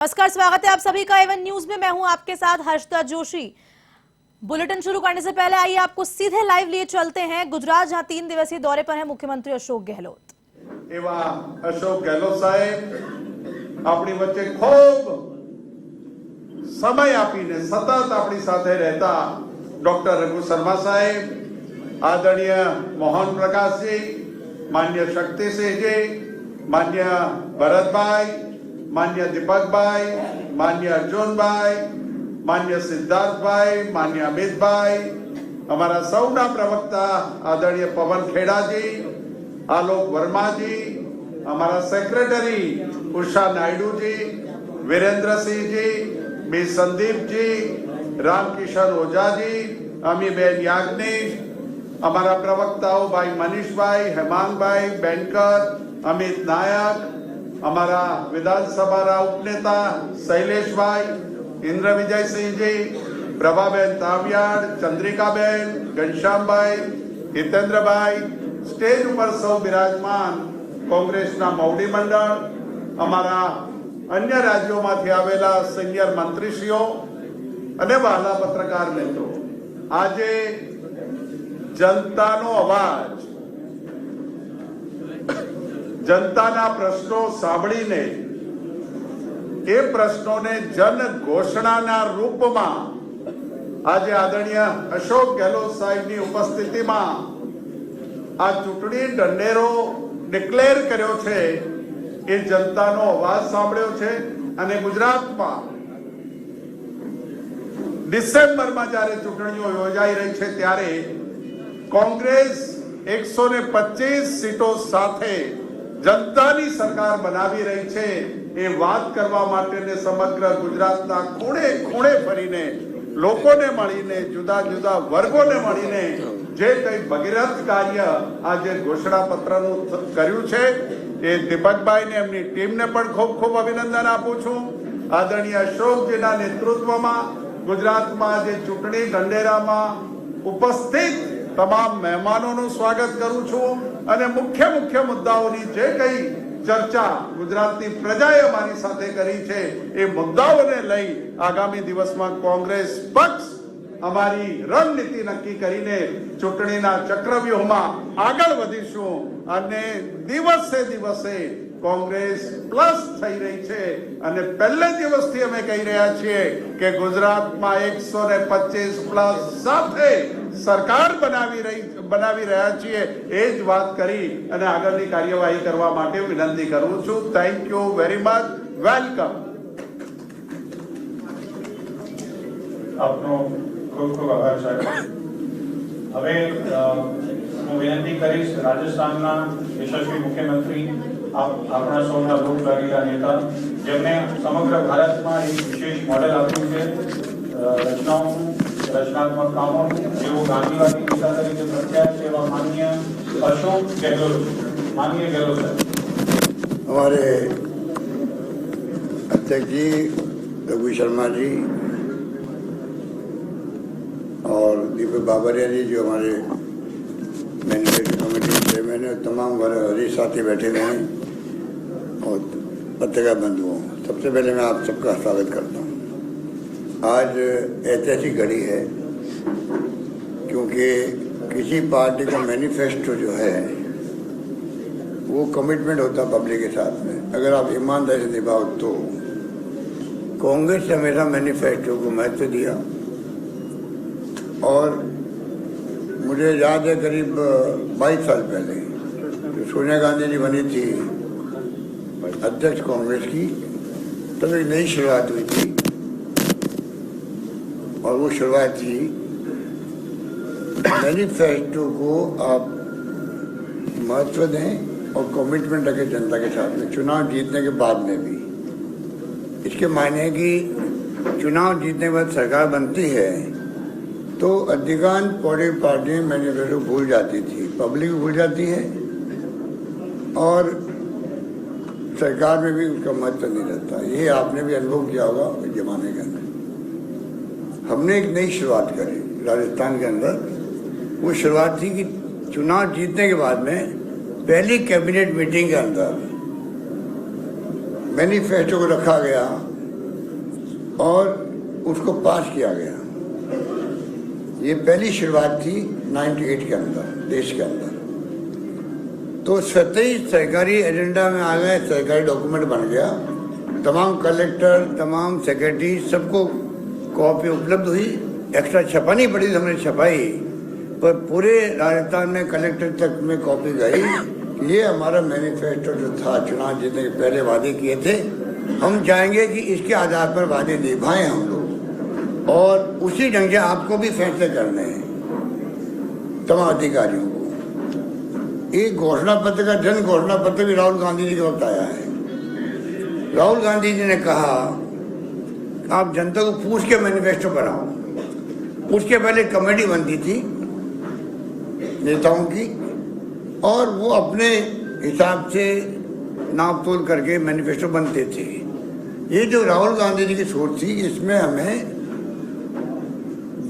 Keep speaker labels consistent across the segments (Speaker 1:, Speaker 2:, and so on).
Speaker 1: नमस्कार, स्वागत है आप सभी का एवन न्यूज में। मैं हूं आपके साथ हर्षदा जोशी। बुलेटिन शुरू करने से पहले आइए आपको सीधे लाइव लिए चलते हैं गुजरात, जहां 3 दिवसीय दौरे पर है मुख्यमंत्री अशोक गहलोत।
Speaker 2: अशोक गहलोत साहेब अपनी वच्चे खूब समय आपीने सतत अपनी साथे रहता डॉक्टर रघु शर्मा साहेब, आदरणीय मोहन प्रकाश जी, मान्य शक्ति सिंह जी, मान्य भरत भाई, मान्य दीपक भाई, मान्य अर्जुन भाई, मान्य सिद्धार्थ भाई, मान्य अमित भाई, हमारा सौना प्रवक्ता आदरणीय पवन खेड़ा जी, आलोक वर्मा जी, हमारा सेक्रेटरी उषा नायडू जी, वीरेंद्र सिंह जी, मी संदीप जी, रामकिशन ओझा जी, अमीबेन याग्निश, हमारा प्रवक्ताओं भाई मनीष भाई, हेमांग भाई, बैंकर अमित नायक, हमारा विधानसभा उपनेता शैलेश भाई, इंद्र विजय सिंह जी, प्रभाबेन तावियाड़, चंद्रिकाबेन, घनश्याम भाई, हितेंद्र भाई, स्टेज पर सौ विराजमान कांग्रेसना मौडी मंडल, हमारा अन्य राज्यों में आवेला सीनियर मंत्रीश्रीओ अने वहाला पत्रकार मित्रों, आजे जनतानो अवाज, जनताना प्रश्नों सांभळीने ए प्रश्नों ने जन घोषणाना रूपમાં આજે આદરણીય અશોક ગેહલોત સાહેબની ઉપસ્થિતિમાં આ ચૂંટણી ઢંઢેરો ડિક્લેર કર્યો છે એ જનતાનો અવાજ સાંભળ્યો છે અને ગુજરાતમાં ડિસેમ્બરમાં જ્યારે ચૂંટણીઓ યોજાઈ રહી છે ત્યારે કોંગ્રેસ 125 સીટો સાથે जनतानी सरकार बनावी रही છે એ વાત કરવા માટે ને સમગ્ર ગુજરાતના ખૂણે ખૂણે ફરીને લોકોને મળીને જુદા જુદા વર્ગોને મળીને જે કઈ ભગીરથ કાર્ય આજે ઘોષણા પત્રનું કર્યું છે એ દીપકભાઈને એમની ટીમને પણ ખૂબ ખૂબ અભિનંદન આપું છું। આદરણીય અશોકજીના નેતૃત્વમાં ગુજરાતમાં આજે ચૂંટણી ઢંઢેરામાં ઉપસ્થિત તમામ મહેમાનોનું સ્વાગત કરું છું અને મુખ્ય મુદ્દાઓની જે કઈ ચર્ચા ગુજરાતની પ્રજાએ અમારી સાથે કરી છે એ મુદ્દાઓને લઈ આગામી દિવસમાં કોંગ્રેસ પક્ષ અમારી રણનીતિ નક્કી કરીને ચૂંટણીના ચક્રવ્યૂહમાં આગળ વધીશું અને દિવસે દિવસે કોંગ્રેસ પ્લસ થઈ રહી છે અને પહેલે દિવસથી અમે કહી રહ્યા છીએ કે ગુજરાતમાં 125 પ્લસ સાથે સરકાર બનાવી રહ્યા છીએ એ જ વાત કરી અને આગળની કાર્યવાહી કરવા માટે વિનંતી કરું છું। Thank you very much, welcome.
Speaker 3: આપનો ખૂબ ખૂબ આભાર સાહેબ। હવે હું વિનંતી કરીશ રાજસ્થાનના યશસ્વી મુખ્યમંત્રી આપણા સૌના લોકલાડીલા નેતા જેમને સમગ્ર ભારતમાં એક વિશેષ મોડેલ આપ્યું છે રચનાત્મક કામો, જેઓ ગાંધીવાદી નેતા તરીકે પ્રખ્યાત છે એવા માનનીય અશોક ગેહલોત। माननीय गहलोत साहब।
Speaker 4: हमारे अध्यक्ष जी रघु शर्मा जी और दीपक बाबरिया जी जो हमारे मैनेजमेंट कमेटी चेयरमैन है, तमाम हमारे साथी बैठे हुए हैं और पत्रकार बंधुओं, सबसे पहले मैं आप सबका स्वागत करता हूँ। आज ऐतिहासिक घड़ी है क्योंकि किसी पार्टी का मैनिफेस्टो जो है वो कमिटमेंट होता पब्लिक के साथ में, अगर आप ईमानदारी से निभाओ तो। कांग्रेस ने हमेशा मैनिफेस्टो को महत्व दिया और मुझे याद है करीब 22 साल पहले जो सोनिया गांधी जी बनी थी अध्यक्ष कांग्रेस की, तब एक नई शुरुआत हुई थी और वो शुरुआत थी मैनिफेस्टो को आप महत्व दें और कमिटमेंट रखें जनता के साथ में, चुनाव जीतने के बाद में भी। इसके मायने है कि चुनाव जीतने के बाद सरकार बनती है तो अधिकांश पॉलिटिकल पार्टियां मैनिफेस्टो भूल जाती थी, पब्लिक भूल जाती है और सरकार में भी उसका महत्व नहीं रहता। ये आपने भी अनुभव किया होगा उस जमाने के अंदर। हमने एक नई शुरुआत करी राजस्थान के अंदर। वो शुरुआत थी कि चुनाव जीतने के बाद में पहली कैबिनेट मीटिंग के अंदर मैनिफेस्टो को रखा गया और उसको पास किया गया। ये पहली शुरुआत थी 98 के अंदर देश के अंदर। तो स्वतः ही सरकारी एजेंडा में आ गए, सरकारी डॉक्यूमेंट बन गया। तमाम कलेक्टर, तमाम सेक्रेटरी, सबको कॉपी उपलब्ध हुई। एक्स्ट्रा छपानी पड़ी तो हमने छपाई, पर पूरे राजस्थान में कलेक्टर तक में कॉपी गई। ये हमारा मैनिफेस्टो जो था, चुनाव जीतने के पहले वादे किए थे, हम चाहेंगे कि इसके आधार पर वादे निभाएं हम लोग, और उसी ढंग से आपको भी फैसले करने हैं तमाम अधिकारियों को। एक घोषणा पत्र का जन घोषणा पत्र भी राहुल गांधी जी के वक्त आया है। राहुल गांधी जी ने कहा आप जनता को पूछ के मैनिफेस्टो बनाओ। उसके पहले कमेटी बनती थी नेताओं की, और वो अपने हिसाब से नाप तोल करके मैनिफेस्टो बनते थे। ये जो राहुल गांधी जी की सोच थी, इसमें हमें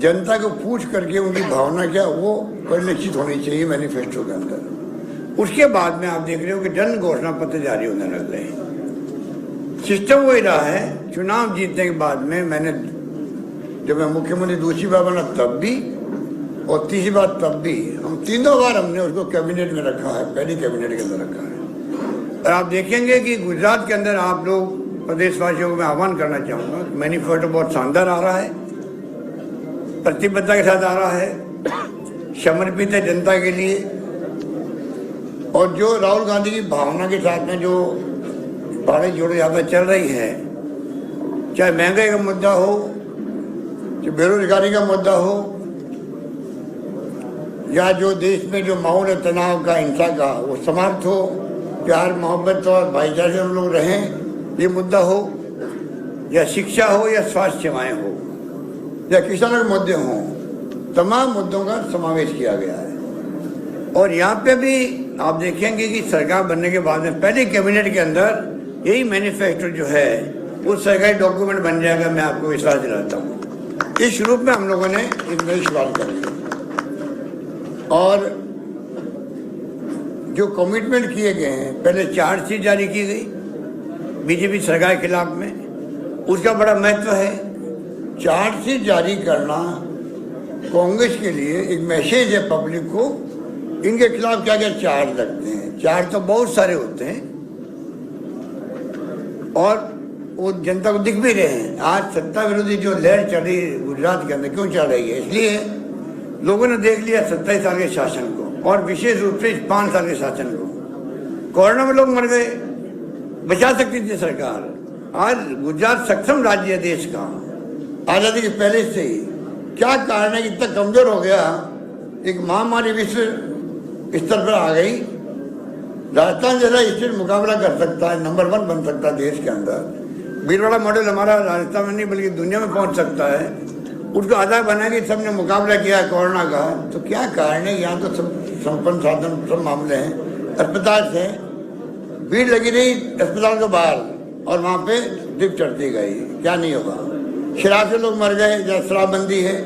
Speaker 4: जनता को पूछ करके उनकी भावना क्या वो परिलक्षित होनी चाहिए मैनिफेस्टो के अंदर। उसके बाद में आप देख रहे हो कि जन घोषणा पत्र जारी होने लग गए। सिस्टम वही रहा है। चुनाव जीतने के बाद में मैंने, जब मैं मुख्यमंत्री दूसरी बार बना तब भी और तीसरी बार तब भी, हम तीनों बार हमने उसको कैबिनेट में रखा है, पहली कैबिनेट के अंदर रखा है। और आप देखेंगे कि गुजरात के अंदर आप लोग प्रदेशवासियों को मैं आह्वान करना चाहूँगा, मैनिफेस्टो बहुत शानदार आ रहा है, प्रतिबद्धता के साथ आ रहा है, समर्पित है जनता के लिए। और जो राहुल गांधी की भावना के साथ में जो भारत जोड़ो यात्रा चल रही है, चाहे महंगाई का मुद्दा हो, चाहे बेरोजगारी का मुद्दा हो, या जो देश में जो माहौल है तनाव का, हिंसा का, वो समाप्त हो, प्यार मोहब्बत और भाईचारे से हम लोग रहें, ये मुद्दा हो, या शिक्षा हो, या स्वास्थ्य सेवाएं हो, या किसानों के मुद्दे हों, तमाम मुद्दों का समावेश किया गया है। और यहाँ पे भी आप देखेंगे कि सरकार बनने के बाद में पहले कैबिनेट के अंदर यही मैनिफेस्टो जो है वो सरकारी डॉक्यूमेंट बन जाएगा। मैं आपको विश्वास दिलाता हूँ। इस रूप में हम लोगों ने एक नई शुरुआत करी और जो कमिटमेंट किए गए हैं, पहले चार्जशीट जारी की गई बीजेपी सरकार के खिलाफ में, उसका बड़ा महत्व है। चार्जशीट जारी करना कांग्रेस के लिए एक मैसेज है पब्लिक को, इनके खिलाफ क्या क्या चार्ज लगते हैं। चार्ज तो बहुत सारे होते हैं और वो जनता को दिख भी रहे हैं। आज सत्ता विरोधी जो लहर चली गुजरात के अंदर क्यों चल रही है, इसलिए लोगों ने देख लिया 27 साल के शासन को, और विशेष रूप से 5 साल के शासन को। कोरोना में लोग मर गए, बचा सकती थी सरकार। आज गुजरात सक्षम राज्य है देश का, आजादी के पहले से ही। क्या कारण है कि इतना कमजोर हो गया, एक महामारी विश्व स्तर पर आ गई। राजस्थान जैसा स्टेट मुकाबला कर सकता है, नंबर 1 बन सकता है देश के अंदर। भीलवाड़ा मॉडल हमारा राजस्थान में नहीं बल्कि दुनिया में पहुंच सकता है। उसको आधार बना के सबने मुकाबला किया कोरोना का। तो क्या कारण है, यहाँ तो सब संपन्न साधन सब मामले हैं। अस्पताल से भीड़ लगी रही अस्पताल के बाहर, और वहाँ पे डिप चढ़ती गई। क्या नहीं होगा, शराब से लोग मर गए। जब शराबबंदी है,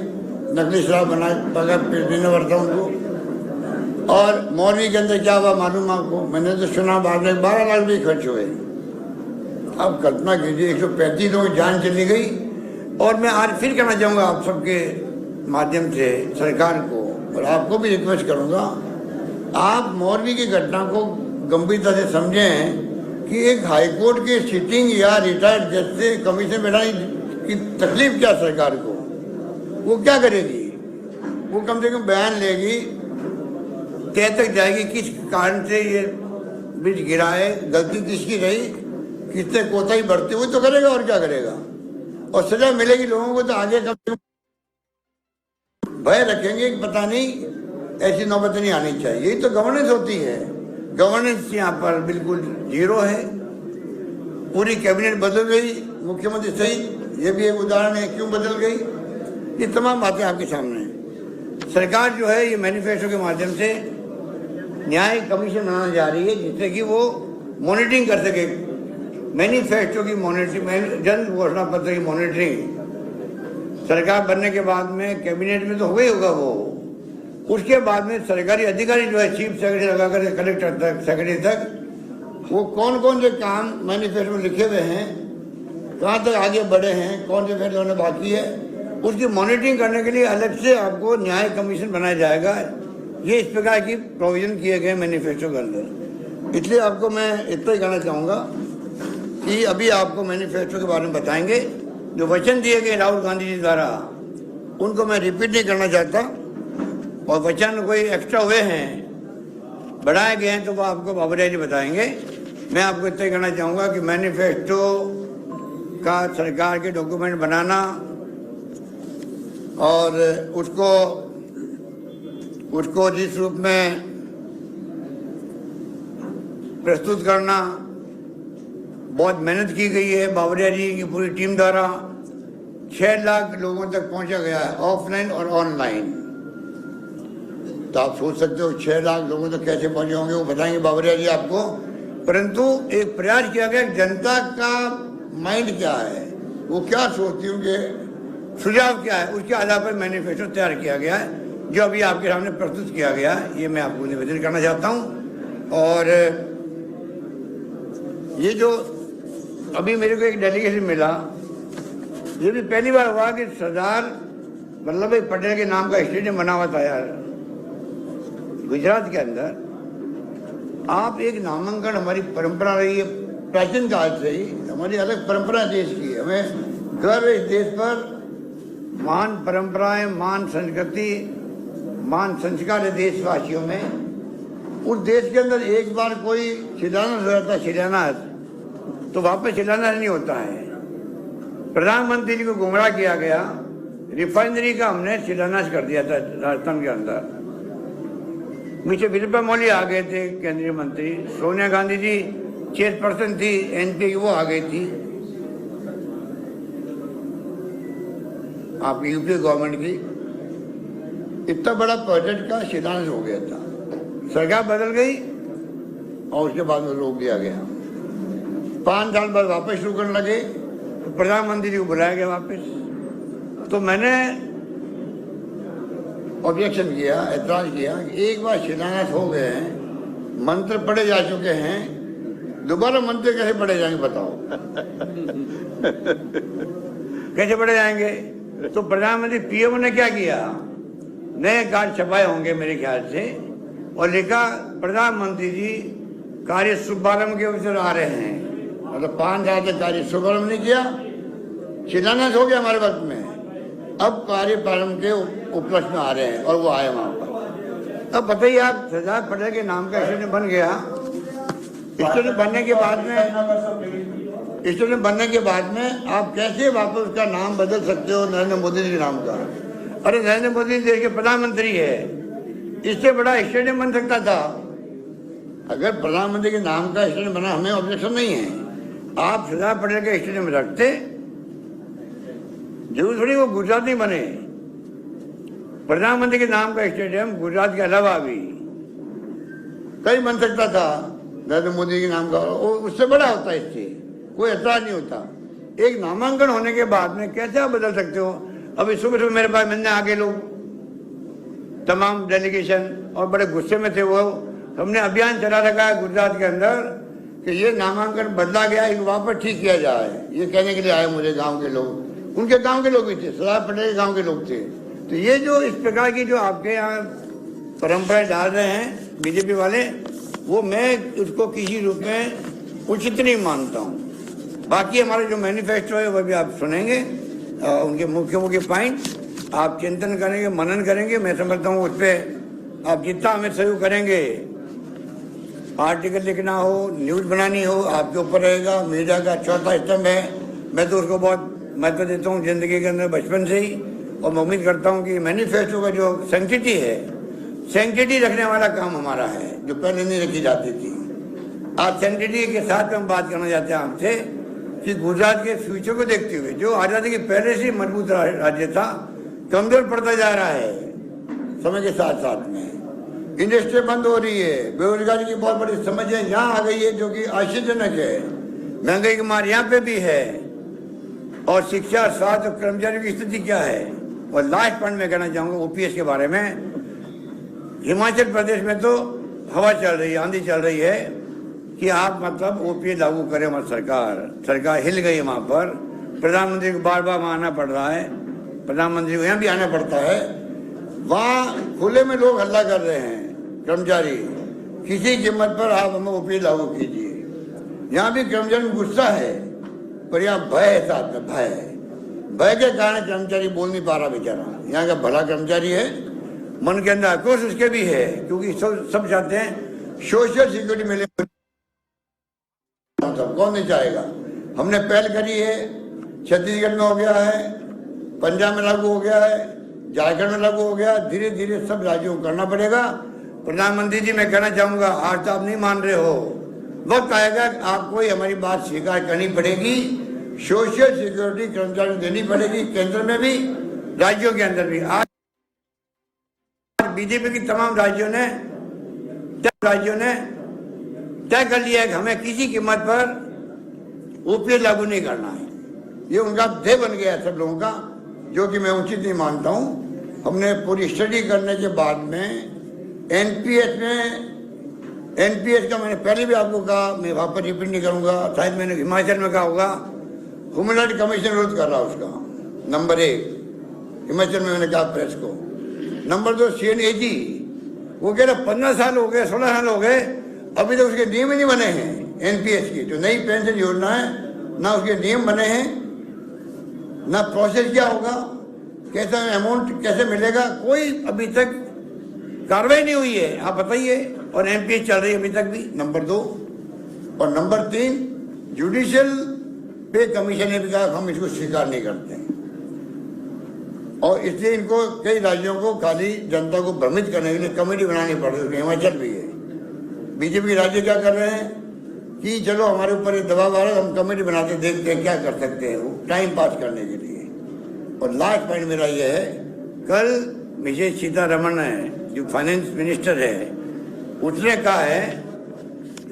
Speaker 4: नकली शराब बना पीने पड़ता उनको। और मौलवी के अंदर क्या हुआ मालूम आपको, मैंने तो सुना बाद में 12 लाख भी खर्च हुए। अब कल्पना कीजिए 135 लोगों की जान चली गई। और मैं आज फिर कहना चाहूँगा आप सबके माध्यम से सरकार को, और आपको भी रिक्वेस्ट करूँगा, आप मौलवी की घटना को गंभीरता से समझें कि एक हाईकोर्ट के सिटिंग या रिटायर्ड जज से कमीशन बैठाने की तकलीफ क्या सरकार को। वो क्या करेगी, वो कम से कम बयान लेगी, तय तक जाएगी किस कारण से ये ब्रिज गिरा है, गलती किसकी रही, किसने कोताही बरती, वो तो करेगा और क्या करेगा। और सजा मिलेगी लोगों को। तो आगे कब भय रखेंगे कि पता नहीं ऐसी नौबत नहीं आनी चाहिए। यही तो गवर्नेंस होती है। गवर्नेंस यहाँ पर बिल्कुल जीरो है। पूरी कैबिनेट बदल गई, मुख्यमंत्री सहित। ये भी एक उदाहरण है क्यों बदल गई। ये तमाम बातें आपके सामने हैं। सरकार जो है ये मैनिफेस्टो के माध्यम से न्याय कमीशन बनाने जा रही है, जिससे कि वो मॉनिटरिंग कर सके। मैनिफेस्टो की मॉनिटरिंग, जन घोषणा पत्र की मॉनिटरिंग सरकार बनने के बाद में कैबिनेट में तो हो ही होगा वो। उसके बाद में सरकारी अधिकारी जो है चीफ सेक्रेटरी लगाकर कलेक्टर तक, सेक्रेटरी तक, वो कौन कौन से काम मैनिफेस्टो में लिखे हुए हैं कहाँ तक आगे बढ़े हैं, कौन से फैसले होने बाकी है, उसकी मॉनिटरिंग करने के लिए अलग से आपको न्याय कमीशन बनाया जाएगा। ये इस प्रकार की प्रोविजन किए गए मैनिफेस्टो के अंदर। इसलिए आपको मैं इतना ही कहना चाहूँगा कि अभी आपको मैनिफेस्टो के बारे में बताएंगे। जो वचन दिए गए राहुल गांधी जी द्वारा, उनको मैं रिपीट नहीं करना चाहता, और वचन कोई एक्स्ट्रा हुए हैं, बढ़ाए गए हैं, तो वो आपको बाबरिया जी बताएंगे। मैं आपको इतना ही कहना चाहूँगा कि मैनिफेस्टो का सरकार के डॉक्यूमेंट बनाना और उसको जिस रूप में प्रस्तुत करना, बहुत मेहनत की गई है बाबरिया जी की पूरी टीम द्वारा। 6 लाख लोगों तक पहुंचा गया है, ऑफलाइन और ऑनलाइन। तो आप सोच सकते हो 6 लाख लोगों तक कैसे पहुंचे होंगे, वो बताएंगे बाबरिया जी आपको। परंतु एक प्रयास किया गया, जनता का माइंड क्या है, वो क्या सोचती है, उनके सुझाव क्या है, उसके आधार पर मैनिफेस्टो तैयार किया गया है, जो अभी आपके सामने प्रस्तुत किया गया है। ये मैं आपको निवेदन करना चाहता हूँ। और ये जो अभी मेरे को एक डेलीगेशन मिला, ये भी पहली बार हुआ कि सरदार वल्लभ भाई पटेल के नाम का स्टेडियम बना हुआ था यार गुजरात के अंदर। आप एक नामांकन, हमारी परंपरा रही है प्राचीन काल से ही, हमारी अलग परंपरा देश की है, हमें गर्व इस देश पर। महान परंपराएं, महान संस्कृति, महान संस्कार है देशवासियों में। उस देश के अंदर एक बार कोई शिलान्यास हो जाता, शिलान्यास, तो वापस शिलान्यास नहीं होता है। प्रधानमंत्री जी को गुमराह किया गया, रिफाइनरी का हमने शिलान्यास कर दिया था राजस्थान के अंदर। मिस्टर वीरप्पा मोइली आ गए थे केंद्रीय मंत्री, सोनिया गांधी जी चेयरपर्सन थी एनपी की, वो आ गई थी आप यूपी गवर्नमेंट की। इतना बड़ा प्रोजेक्ट का शिलान्यास हो गया था, सरकार बदल गई और उसके बाद में रोक दिया गया। 5 साल बाद वापस शुरू करने लगे, तो प्रधानमंत्री जी को बुलाया गया वापस। तो मैंने ऑब्जेक्शन किया, ऐतराज किया कि एक बार शिलान्यास हो गए हैं, मंत्र पढ़े जा चुके हैं, दोबारा मंत्र कैसे पढ़े जाएंगे बताओ कैसे पढ़े जाएंगे। तो प्रधानमंत्री पीएम ने क्या किया, नए कार्ड छपाए होंगे मेरे ख्याल से, और लिखा प्रधानमंत्री जी कार्य शुभारंभ के अवसर आ रहे हैं। मतलब 5 साल तक कार्य शुभारंभ नहीं किया, शिलान्यास हो गया हमारे वक्त में, अब कार्य प्रारंभ के उपलक्ष्य में आ रहे हैं, और वो आए वहां पर। अब बताइए आप, सरदार पटेल के नाम का स्टेडियम बन गया। स्टेडियम बनने के बाद में आप कैसे वापस उसका नाम बदल सकते हो नरेंद्र मोदी जी के नाम का। अरे नरेंद्र मोदी देश के प्रधानमंत्री है, इससे बड़ा स्टेडियम बन सकता था। अगर प्रधानमंत्री के नाम का स्टेडियम बना, हमें ऑब्जेक्शन नहीं है। आप सरदार पटेल के स्टेडियम रखते, जरूर थोड़ी वो गुजरात नहीं बने। प्रधानमंत्री के नाम का स्टेडियम गुजरात के अलावा भी कहीं बन सकता था नरेंद्र मोदी के नाम का, उससे बड़ा होता है, इससे कोई ऐतराज नहीं होता। एक नामांकन होने के बाद में कैसे आप बदल सकते हो। अभी सुबह सुबह मेरे पास मिलने आगे लोग, तमाम डेलीगेशन, और बड़े गुस्से में थे वो। हमने अभियान चला रखा है गुजरात के अंदर कि ये नामांकन बदला गया, इनको वापस ठीक किया जाए। ये कहने के लिए आए मुझे गांव के लोग, उनके गांव के लोग भी थे, सरदार पटेल के गांव के लोग थे। तो ये जो इस प्रकार की जो आपके यहाँ परंपराएं डाल रहे हैं बीजेपी वाले, वो मैं उसको किसी रूप में उचित नहीं मानता हूँ। बाकी हमारे जो मैनिफेस्टो है वो भी आप सुनेंगे, उनके मुख्य मुख्य पॉइंट आप चिंतन करेंगे, मनन करेंगे। मैं समझता हूँ उस पर आप जितना हमें सहयोग करेंगे, आर्टिकल लिखना हो, न्यूज़ बनानी हो, आपके ऊपर रहेगा। मीडिया का चौथा स्तंभ है, मैं तो उसको बहुत महत्व देता हूँ जिंदगी के अंदर बचपन से ही। और मैं उम्मीद करता हूँ कि मैनिफेस्टो का जो सैंक्टिटी है, सैंक्टिटी रखने वाला काम हमारा है, जो पहले नहीं रखी जाती थी। आज सैंक्टिटी के साथ में हम बात करना चाहते हैं आपसे कि गुजरात के फ्यूचर को देखते हुए, जो आज़ादी के पहले से मजबूत राज्य था, कमजोर पड़ता जा रहा है समय के साथ साथ में। इंडस्ट्री बंद हो रही है, बेरोजगारी की बहुत बड़ी समस्या यहाँ आ गई है, जो कि आश्चर्यजनक है। महंगाई की मार यहाँ पे भी है, और शिक्षा, स्वास्थ्य, कर्मचारियों की स्थिति क्या है। और लास्ट पॉइंट में कहना चाहूँगा ओपीएस के बारे में। हिमाचल प्रदेश में तो हवा चल रही है, आंधी चल रही है, कि आप मतलब ओपीएस लागू करें, हमारी सरकार हिल गई वहां पर। प्रधानमंत्री को बार बार आना पड़ रहा है, प्रधानमंत्री को यहाँ भी आना पड़ता है। वहां खुले में लोग हल्ला कर रहे हैं, कर्मचारी, किसी कीमत पर आप हमें ओपीएस लागू कीजिए। यहाँ भी कर्मचारी में गुस्सा है, पर यहाँ भय है, साथ में भय के कारण कर्मचारी बोल नहीं पा रहा बेचारा। यहाँ का भला कर्मचारी है, मन के अंदर आक्रोश उसके भी है, क्योंकि सब चाहते हैं सोशल सिक्योरिटी मिले। कौन नहीं चाहेगा? हमने पहल करी है, छत्तीसगढ़ में हो गया है, पंजाब में लागू हो गया है, झारखंड में लागू हो गया। धीरे धीरे सब राज्यों को करना पड़ेगा। प्रधानमंत्री जी, मैं कहना चाहूंगा, आज तो आप नहीं मान रहे हो, वक्त आएगा आपको ही हमारी बात स्वीकार करनी पड़ेगी। सोशल सिक्योरिटी कर्मचारी को देनी पड़ेगी, केंद्र में भी, राज्यों के अंदर भी। आज बीजेपी की तमाम राज्यों ने तय कर लिया है कि हमें किसी कीमत पर ओपीएस लागू नहीं करना है। ये उनका ध्येय बन गया है सब लोगों का, जो कि मैं उचित नहीं मानता हूं। हमने पूरी स्टडी करने के बाद में एनपीएस का मैंने पहले भी आपको कहा, मैं वहां पर रिपीट नहीं करूंगा, शायद मैंने हिमाचल में कहा होगा। ह्यूमन राइट कमीशन विरोध कर रहा उसका, नंबर 1 हिमाचल में मैंने कहा प्रेस को। नंबर 2 CNAG, वो कह रहे 15 साल हो गए, 16 साल हो गए, अभी तक उसके नियम ही नहीं बने हैं। एनपीएस की जो नई पेंशन योजना है, ना उसके नियम बने हैं, ना प्रोसेस क्या होगा, कैसा अमाउंट कैसे मिलेगा, कोई अभी तक कार्रवाई नहीं हुई है। आप बताइए। और एनपीएस चल रही है अभी तक भी, नंबर 2। और नंबर 3, जुडिशियल पे कमीशन ने भी कहा हम इसको स्वीकार नहीं करते, और इसलिए इनको कई राज्यों को खाली जनता को भ्रमित करने के लिए कमेटी बनानी पड़ रही है। हिमाचल भी है। बीजेपी के राज्य क्या कर रहे हैं कि चलो हमारे ऊपर दबाव आ रहा है, हम कमेटी बनाते देखते हैं क्या कर सकते हैं, वो टाइम पास करने के लिए। और लास्ट पॉइंट मेरा ये है, कल विजय सीतारमण है जो फाइनेंस मिनिस्टर है, उसने कहा है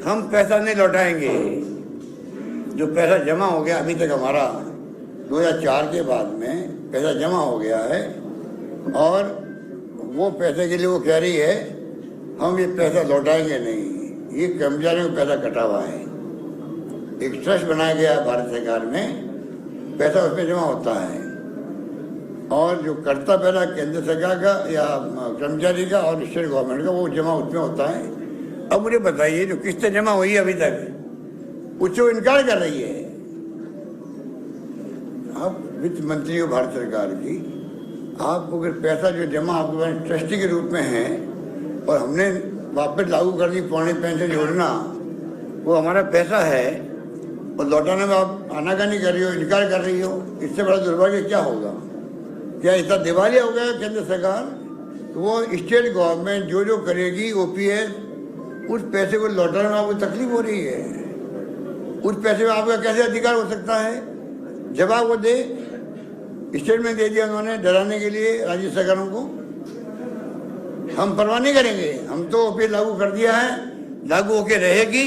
Speaker 4: हम पैसा नहीं लौटाएंगे। जो पैसा जमा हो गया अभी तक हमारा 2004 के बाद में पैसा जमा हो गया है, और वो पैसे के लिए वो कह रही है हम ये पैसा लौटाएंगे नहीं। ये कर्मचारियों का पैसा कटा हुआ है, एक ट्रस्ट बनाया गया है भारत सरकार में, पैसा उसमें जमा होता है, और जो करता पैसा केंद्र सरकार का या कर्मचारी का और स्टेट गवर्नमेंट का, वो जमा उसमें होता है। अब मुझे बताइए, जो किस्तें जमा हुई है अभी तक, उससे इनकार कर रही है। आप वित्त मंत्री हो भारत सरकार की, आपको अगर पैसा जो जमा आपके पास ट्रस्टी के रूप में है, और हमने वापस लागू कर दी पुरानी पेंशन योजना, वो हमारा पैसा है, और लौटाने में आप आनाकानी कर रही हो, इनकार कर रही हो, इससे बड़ा दुर्भाग्य क्या होगा? क्या इतना दिवालिया हो गया केंद्र सरकार? तो वो स्टेट गवर्नमेंट जो करेगी ओपीएस, उस पैसे को लौटाने में आपको तकलीफ हो रही है। उस पैसे में आपका कैसे अधिकार हो सकता है? जवाब वो दे। स्टेट में दे दिया उन्होंने डराने के लिए राज्य सरकारों को। हम परवाह नहीं करेंगे, हम तो ओपीएस लागू कर दिया है, लागू होके रहेगी।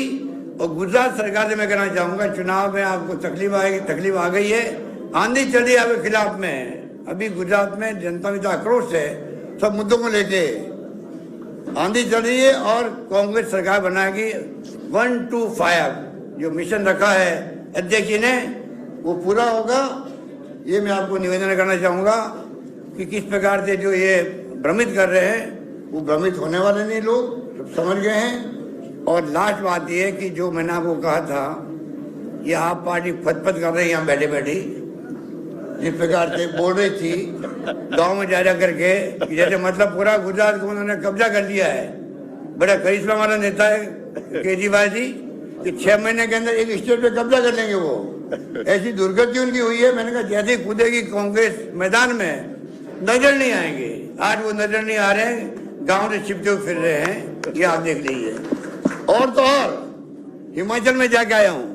Speaker 4: और गुजरात सरकार से मैं कहना चाहूँगा, चुनाव में आपको तकलीफ आ गई है, आंधी चली आपके खिलाफ में। अभी गुजरात में जनता में तो आक्रोश है, सब मुद्दों को लेके आंधी चल रही है, और कांग्रेस सरकार बनाएगी। 1-2-5 जो मिशन रखा है अध्यक्ष जी ने, वो पूरा होगा। ये मैं आपको निवेदन करना चाहूँगा कि किस प्रकार से जो ये भ्रमित कर रहे हैं, वो भ्रमित होने वाले नहीं, लोग सब समझ गए हैं। और लास्ट बात ये है कि जो मैंने आपको कहा था, ये आप पार्टी फतफत कर रही है यहाँ बैठे बैठी, जिस प्रकार से बोल रही थी गांव में जा करके, जैसे मतलब पूरा गुजरात को उन्होंने कब्जा कर लिया है। बड़ा करिश्मा वाला नेता है केजरीवाल जी, कि 6 महीने के अंदर एक स्टेट पे कब्जा कर लेंगे। वो ऐसी दुर्गति उनकी हुई है, मैंने कहा जैसे कूदेगी कांग्रेस मैदान में, नजर नहीं आएंगे। आज वो नजर नहीं आ रहे हैं, गांव से छिपते हुए फिर रहे हैं, ये आप देख लीजिए। और तो और हिमाचल में जाके आया हूँ,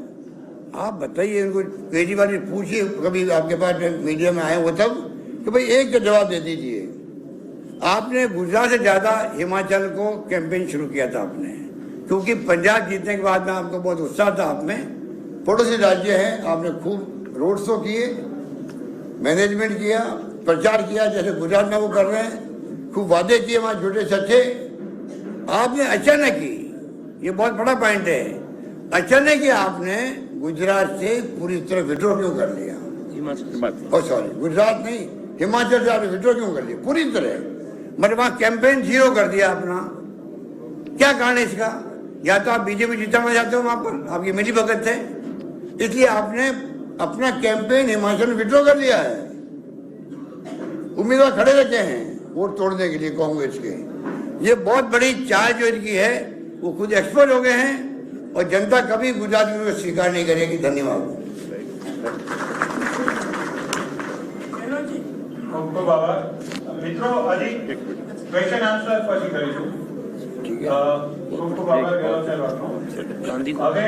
Speaker 4: आप बताइए इनको, केजरीवाल जी पूछिए, कभी आपके पास मीडिया में आए हो तब, कि भाई एक का जवाब दे दीजिए। आपने गुजरात से ज्यादा हिमाचल को कैंपेन शुरू किया था आपने, क्योंकि पंजाब जीतने के बाद में आपको बहुत उत्साह था आप में। पड़ोसी राज्य है, आपने खूब रोड शो किए, मैनेजमेंट किया, प्रचार किया, जैसे गुजरात में वो कर रहे हैं, खूब वादे किए वहाँ छोटे सच्चे। आपने अचानक की, ये बहुत बड़ा पॉइंट है, अचानक ही आपने गुजरात से पूरी तरह विड्रॉ क्यों कर लिया? ओ सॉरी, गुजरात नहीं, हिमाचल से आपने विड्रॉ क्यों कर लिया पूरी तरह? मतलब वहां कैंपेन जीरो कर दिया अपना। क्या कारण है इसका? या तो आप बीजेपी जिताना चाहते हो वहां पर, आपकी मिली भगत है, इसलिए आपने अपना कैंपेन हिमाचल में विड्रॉ कर लिया है। उम्मीदवार खड़े रखे हैं वोट तोड़ने के लिए कांग्रेस के। ये बहुत बड़ी चाल जो इनकी है, वो खुद एक्सपर्ट हो गए हैं और जनता कभी गुजरात में स्वीकार नहीं करेगी। धन्यवाद।
Speaker 3: ખૂબ ખૂબ આભાર મિત્રો. હજી ક્વેશ્ચન આન્સર પછી કરીશું. ખૂબ ખૂબ આભાર ગેહલોત સાહેબ આપનો. હવે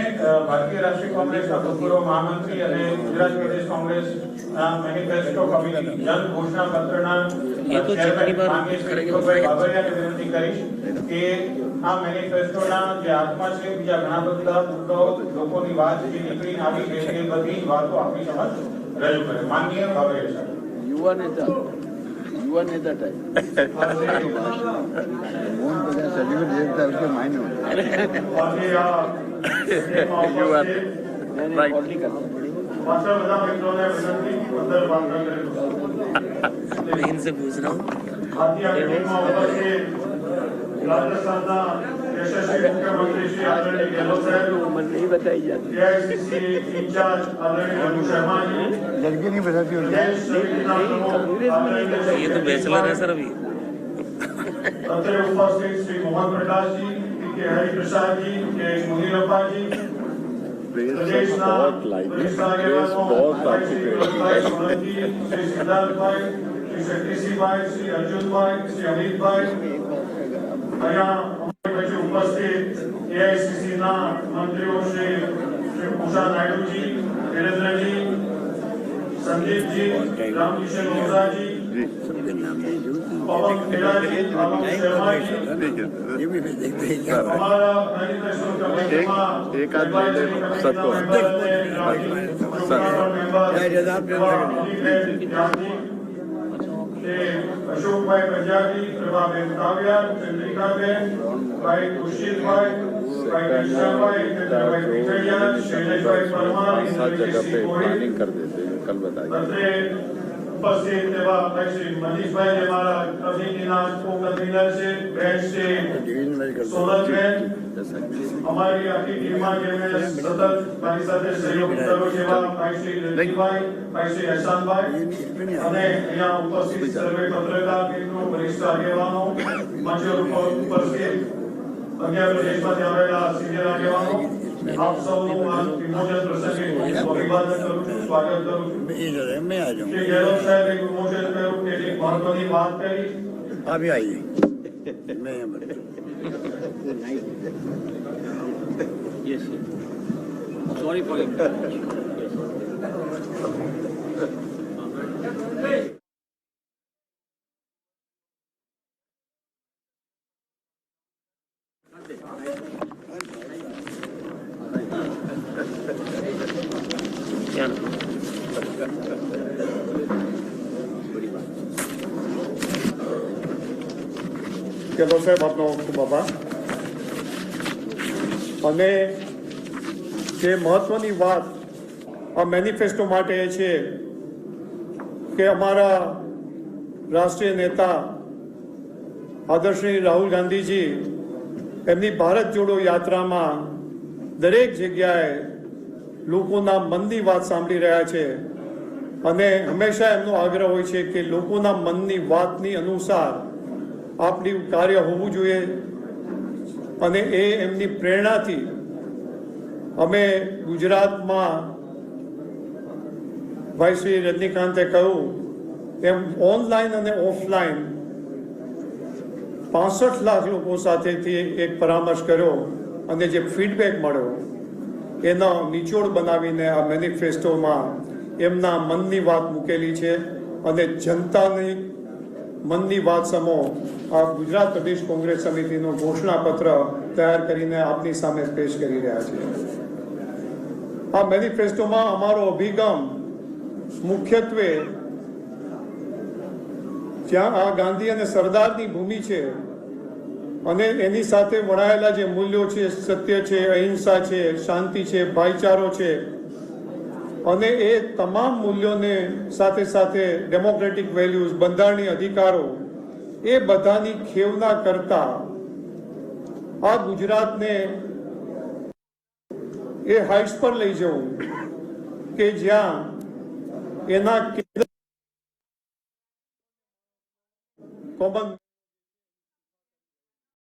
Speaker 3: ભારતીય રાષ્ટ્રીય કોંગ્રેસના ભૂતપૂર્વ મહામંત્રી અને ગુજરાત પ્રદેશ કોંગ્રેસના મેનિફેસ્ટો કમિટી જન ઘોષણા પત્રના ચેરમેન માનનીય શ્રી વિક્રમભાઈ બાબરિયાને વિનંતી કરીશ કે આ મેનિફેસ્ટોના જે આત્મા છે, બીજા ઘણા બધા મુદ્દાઓ લોકોની વાત જે નીકળીને આવી છે એ બધી વાતો આપણી સમક્ષ રજૂ કરે. માનનીય બાબરિયા સાહેબ.
Speaker 5: युवा नेता टाइप सर्टिफिकेट के मायने
Speaker 6: इनसे पूछ रहा हूँ.
Speaker 3: રાજસ્થાનના યશસ્વી મુખ્યમંત્રી શ્રી આદરણીય ગેહલોત સાહેબ,
Speaker 5: नहीं बताई जाती.
Speaker 3: એઆઈસીસી ઇન્ચાર્જ આદરણીય રઘુ શર્માજી,
Speaker 4: लड़की नहीं बताती होती।
Speaker 3: દેશ સમિતિના પ્રમુખ આદરણીય
Speaker 6: ये तो बैचलर है सर अभी.
Speaker 3: અત્રે ઉપસ્થિત શ્રી મોહન પ્રકાશજી, કે હરિપ્રસાદ जी, के मुनीरप्पा जी, પ્રદેશના વરિષ્ઠ આગેવાનો ભાઈ શ્રી વિનોદભાઈ સોલંકી, શ્રી સિદ્ધાર્થભાઈ, શ્રી શક્તિસિંહભાઈ, શ્રી અર્જુનભાઈ, શ્રી અમિતભાઈ, અહીંયા અમારી વચ્ચે ઉપસ્થિત એઆઈસીસીના મંત્રીઓ શ્રી ઉષા નાયડુજી, વીરેન્દ્રજી, સંદીપજી, રામकिशन ओझा जी, पवन खेड़ा जी, आलोक शर्मा जी,
Speaker 4: ये भी देखते हैं क्या बात।
Speaker 3: हमारा मैनिफेस्टो कमेटीમાં
Speaker 5: एक आदमी सबको
Speaker 3: અશોકભાઈ પંજાબી, પ્રભાબેન કાવ્યા, ચંદ્રિકાબેન, ભાઈ ખુશીદભાઈ, ભાઈ કૃષ્ણભાઈ, ચંદ્રભાઈ પીઠડિયા, શૈલેષભાઈ પરમાર,
Speaker 5: 7 जगह पे
Speaker 3: ઇન્દ્રજીતસિંહ કોળી,
Speaker 5: प्लानिंग कर देते हैं, कल बताएंगे.
Speaker 3: અત્રે ઉપસ્થિત એવા ભાઈ શ્રી મનીષભાઈ, જે મારા કમિટીના કો કન્વીનર છે, બેન શ્રી
Speaker 4: डिवीजन में कर
Speaker 3: સોલંકબેન, અમારી આખી ટીમમાં જેમણે સતત મારી સાથે સહયોગ કર્યો છે એવા ભાઈ શ્રી રંજીભાઈ, ભાઈ શ્રી અહેસાનભાઈ, અને અહીંયા ઉપસ્થિત સર્વે પત્રકાર મિત્રો, વરિષ્ઠ આગેવાનો, મંચ ઉપર ઉપસ્થિત અન્ય પ્રદેશમાંથી આવેલા સિનિયર આગેવાનો, આપ સૌનું આ વિમોચન પ્રસંગે હું અભિવાદન કરું છું, સ્વાગત કરું છું.
Speaker 4: ये जो है मैं आ
Speaker 3: શ્રી
Speaker 4: जाऊँ,
Speaker 3: ગેહલોત સાહેબે વિમોચન કર્યું, કેટલીક મહત્વની વાત કરી.
Speaker 4: आप ही आइए, मैं यहाँ पर।
Speaker 5: Yes, sir. Sorry for it.
Speaker 6: क्या
Speaker 7: ગેહલોત સાહેબ આપનો ખૂબ આભાર. અને જે મહત્વની વાત આ મેનિફેસ્ટો માટે એ છે કે અમારા રાષ્ટ્રીય નેતા આદરણીય રાહુલ ગાંધીજી એમની ભારત જોડો યાત્રામાં દરેક જગ્યાએ લોકોના મનની વાત સાંભળી રહ્યા છે અને હંમેશા એમનો આગ્રહ હોય છે કે લોકોના મનની વાતની અનુસાર આપણી કાર્ય હોવું જોઈએ. અને એ એમની પ્રેરણાથી અમે ગુજરાતમાં ભાઈ શ્રી રજનીકાંતે કહ્યું એમ ઓનલાઈન અને ઓફલાઈન 65 લાખ લોકો સાથેથી એક પરામર્શ કર્યો અને જે ફીડબેક મળ્યો એનો નિચોડ બનાવીને આ મેનિફેસ્ટોમાં એમના મનની વાત મૂકેલી છે અને જનતાની મનની વાત સમો આ ગુજરાત પ્રદેશ કોંગ્રેસ સમિતિનું ઘોષણાપત્ર તૈયાર કરીને આપની સામે પેશ કરી રહ્યા છીએ. આ મેનિફેસ્ટોમાં અમારો અભિગમ મુખ્યત્વે જ્યાં આ ગાંધી અને સરદારની ભૂમિ છે અને એની સાથે વણાયેલા જે મૂલ્યો છે, સત્ય છે, અહિંસા છે, શાંતિ છે, ભાઈચારો છે, અને એ તમામ મૂલ્યોને સાથે સાથે ડેમોક્રેટિક વેલ્યુઝ, બંધારણીય અધિકારો, એ બધાની ખેવના કરતા આ ગુજરાતને એ હાઇટ્સ પર લઈ જવું કે જ્યાં એના કોમન